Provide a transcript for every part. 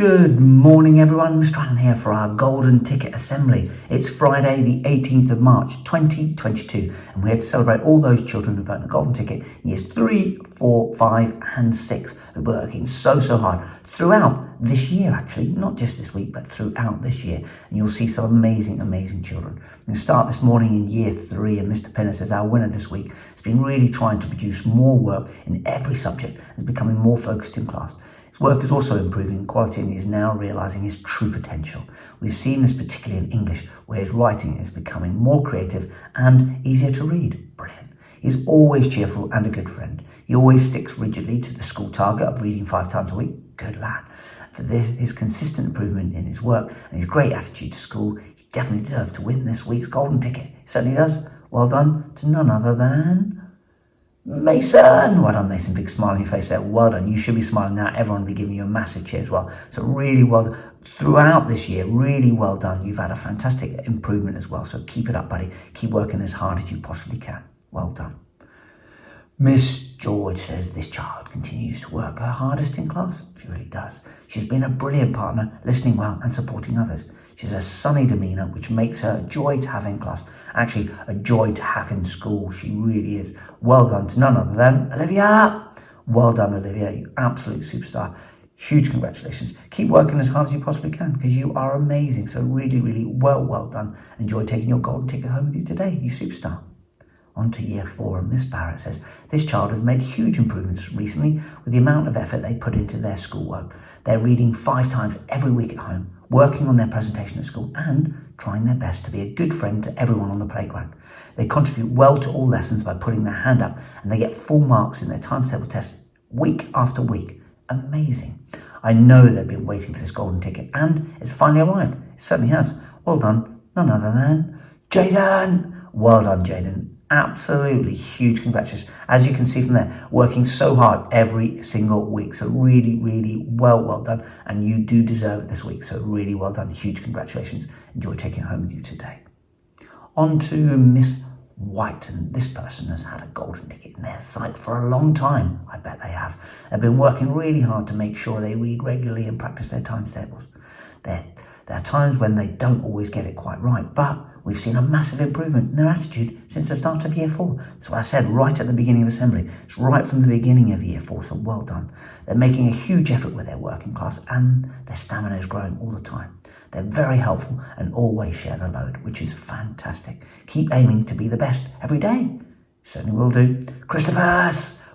Good morning everyone, Mr. Allen here for our Golden Ticket Assembly. It's Friday the 18th of March 2022 and we're here to celebrate all those children who've earned a Golden Ticket in years 3, 4, 5 and 6 who've been working so hard throughout this year actually, not just this week but throughout this year, and you'll see some amazing children. We're going to start this morning in year 3 and Mr. Pinnis is our winner this week. Has been really trying to produce more work in every subject and is becoming more focused in class. His work is also improving in quality and he is now realising his true potential. We've seen this particularly in English, where his writing is becoming more creative and easier to read. Brilliant. He's always cheerful and a good friend. He always sticks rigidly to the school target of reading 5 times a week. Good lad. For this, his consistent improvement in his work and his great attitude to school, he definitely deserves to win this week's Golden Ticket. He certainly does. Well done to none other than Mason. Well done, Mason. Big smile on your face there. Well done. You should be smiling now. Everyone will be giving you a massive cheer as well. So really well done. Throughout this year, really well done. You've had a fantastic improvement as well. So keep it up, buddy. Keep working as hard as you possibly can. Well done. Miss George says this child continues to work her hardest in class. She really does. She's been a brilliant partner, listening well and supporting others. She's a sunny demeanour, which makes her a joy to have in class. Actually, a joy to have in school. She really is. Well done to none other than Olivia. Well done, Olivia. You absolute superstar. Huge congratulations. Keep working as hard as you possibly can because you are amazing. So really well done. Enjoy taking your golden ticket home with you today. You superstar. On to year 4 and Miss Barrett says this child has made huge improvements recently with the amount of effort they put into their schoolwork. They're reading 5 times every week at home, working on their presentation at school and trying their best to be a good friend to everyone on the playground. They contribute well to all lessons by putting their hand up and they get full marks in their timetable test week after week. Amazing. I know they've been waiting for this golden ticket and it's finally arrived. It certainly has. Well done. None other than Jaden. Well done, Jaden. Absolutely huge congratulations. As you can see from there, working so hard every single week. So really well done. And you do deserve it this week. So really well done. Huge congratulations. Enjoy taking it home with you today. On to Miss White. And this person has had a golden ticket in their sight for a long time. I bet they have. They've been working really hard to make sure they read regularly and practice their timetables. There are times when they don't always get it quite right, but we've seen a massive improvement in their attitude since the start of year 4. That's what I said right at the beginning of assembly. It's right from the beginning of year 4, so well done. They're making a huge effort with their work in class and their stamina is growing all the time. They're very helpful and always share the load, which is fantastic. Keep aiming to be the best every day. Certainly will do. Christopher!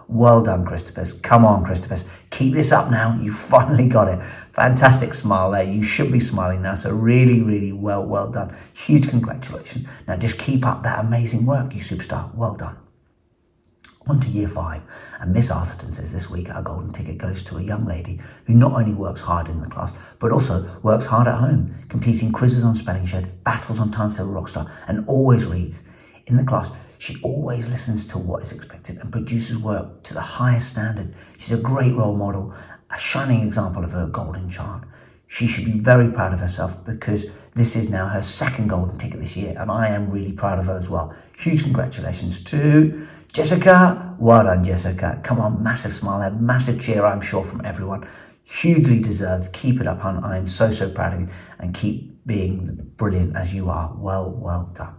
Well done, Christopher. Come on, Christopher. Keep this up now. You finally got it. Fantastic smile there. You should be smiling now. So really well done. Huge congratulations. Now just keep up that amazing work, you superstar. Well done. On to year 5. And Miss Arthurton says this week our golden ticket goes to a young lady who not only works hard in the class, but also works hard at home, completing quizzes on Spelling Shed, battles on Timetable Rockstar, and always reads. In the class, she always listens to what is expected and produces work to the highest standard. She's a great role model, a shining example of her golden child. She should be very proud of herself because this is now her 2nd golden ticket this year and I am really proud of her as well. Huge congratulations to Jessica. Well done, Jessica. Come on, massive smile there, massive cheer I'm sure from everyone. Hugely deserved. Keep it up, hon. I am so proud of you and keep being brilliant as you are. Well done.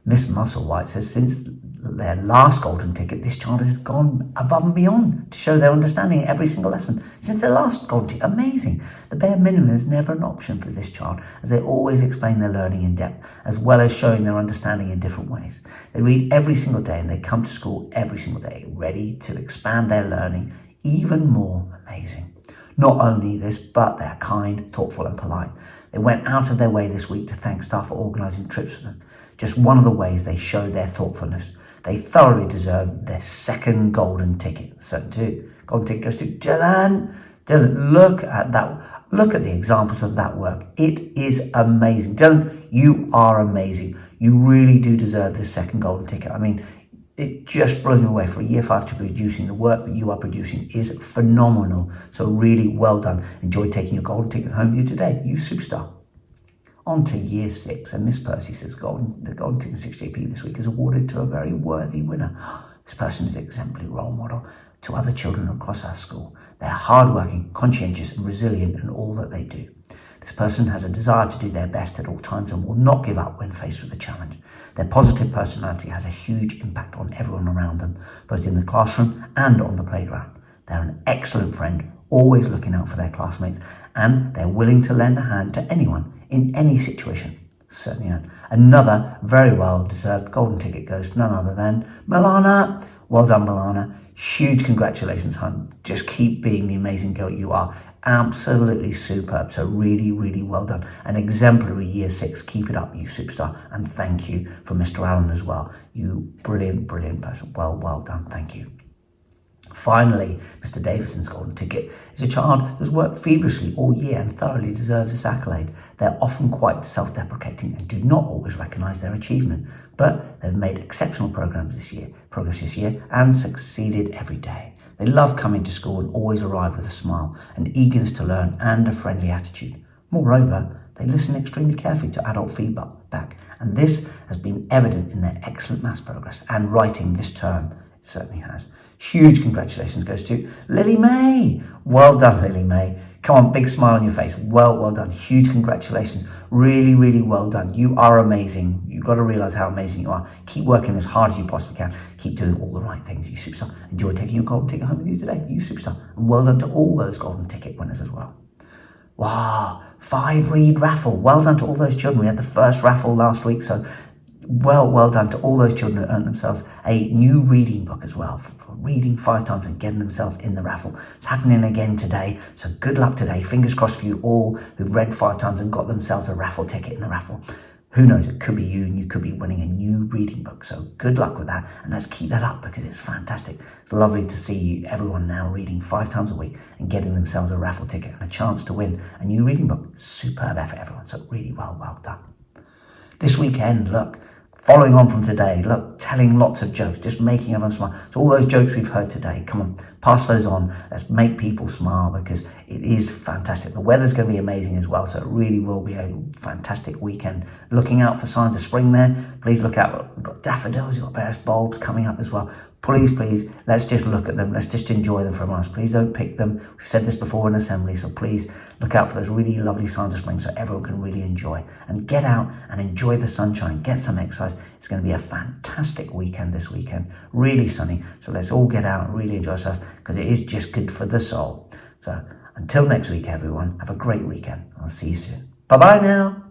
Miss Musselwhite says since their last golden ticket, this child has gone above and beyond to show their understanding in every single lesson. Since their last golden ticket, amazing. The bare minimum is never an option for this child as they always explain their learning in depth as well as showing their understanding in different ways. They read every single day and they come to school every single day ready to expand their learning even more. Amazing. Not only this, but they're kind, thoughtful and polite. They went out of their way this week to thank staff for organising trips for them. Just one of the ways they showed their thoughtfulness. They thoroughly deserve their 2nd golden ticket. So too, golden ticket goes to Dylan. Dylan, look at that. Look at the examples of that work. It is amazing. Dylan, you are amazing. You really do deserve this 2nd golden ticket. I mean, it just blows me away. For a year 5 to be producing the work that you are producing is phenomenal. So really well done. Enjoy taking your golden ticket home with you today. You superstar. On to year 6, and Miss Percy says the Golden Ticket 6JP this week is awarded to a very worthy winner. This person is an exemplary role model to other children across our school. They're hardworking, conscientious and resilient in all that they do. This person has a desire to do their best at all times and will not give up when faced with a challenge. Their positive personality has a huge impact on everyone around them, both in the classroom and on the playground. They're an excellent friend, always looking out for their classmates, and they're willing to lend a hand to anyone in any situation. Certainly are. Another very well-deserved golden ticket goes to none other than Milana. Well done, Milana. Huge congratulations, hon. Just keep being the amazing girl you are. Absolutely superb. So really, really well done. An exemplary year 6. Keep it up, you superstar. And thank you for Mr. Allen as well. You brilliant, brilliant person. Well done. Thank you. Finally, Mr. Davison's golden ticket is a child who's worked feverishly all year and thoroughly deserves this accolade. They're often quite self-deprecating and do not always recognise their achievement, but they've made exceptional progress this year and succeeded every day. They love coming to school and always arrive with a smile, an eagerness to learn and a friendly attitude. Moreover, they listen extremely carefully to adult feedback, and this has been evident in their excellent maths progress and writing this term. It certainly has. Huge congratulations goes to Lily May. Well done, Lily May. Come on, big smile on your face. Well done. Huge congratulations. Really, really well done. You are amazing. You've got to realise how amazing you are. Keep working as hard as you possibly can. Keep doing all the right things, you superstar. Enjoy taking your golden ticket home with you today, you superstar. And well done to all those golden ticket winners as well. Wow, 5 read raffle. Well done to all those children. We had the first raffle last week, so well done to all those children who earned themselves a new reading book as well, for reading 5 times and getting themselves in the raffle. It's happening again today, so good luck today. Fingers crossed for you all who read 5 times and got themselves a raffle ticket in the raffle. Who knows, it could be you and you could be winning a new reading book. So good luck with that, and let's keep that up because it's fantastic. It's lovely to see everyone now reading 5 times a week and getting themselves a raffle ticket and a chance to win a new reading book. Superb effort, everyone. So really well done. This weekend, look, following on from today, look, telling lots of jokes, just making everyone smile. So all those jokes we've heard today, come on, pass those on. Let's make people smile because it is fantastic. The weather's going to be amazing as well, so it really will be a fantastic weekend. Looking out for signs of spring there. Please look out. We've got daffodils, we've got various bulbs coming up as well. Please, let's just look at them. Let's just enjoy them from us. Please don't pick them. We've said this before in assembly, so please look out for those really lovely signs of spring so everyone can really enjoy. And get out and enjoy the sunshine. Get some exercise. It's going to be a fantastic weekend this weekend. Really sunny. So let's all get out and really enjoy ourselves because it is just good for the soul. So until next week, everyone, have a great weekend. I'll see you soon. Bye-bye now.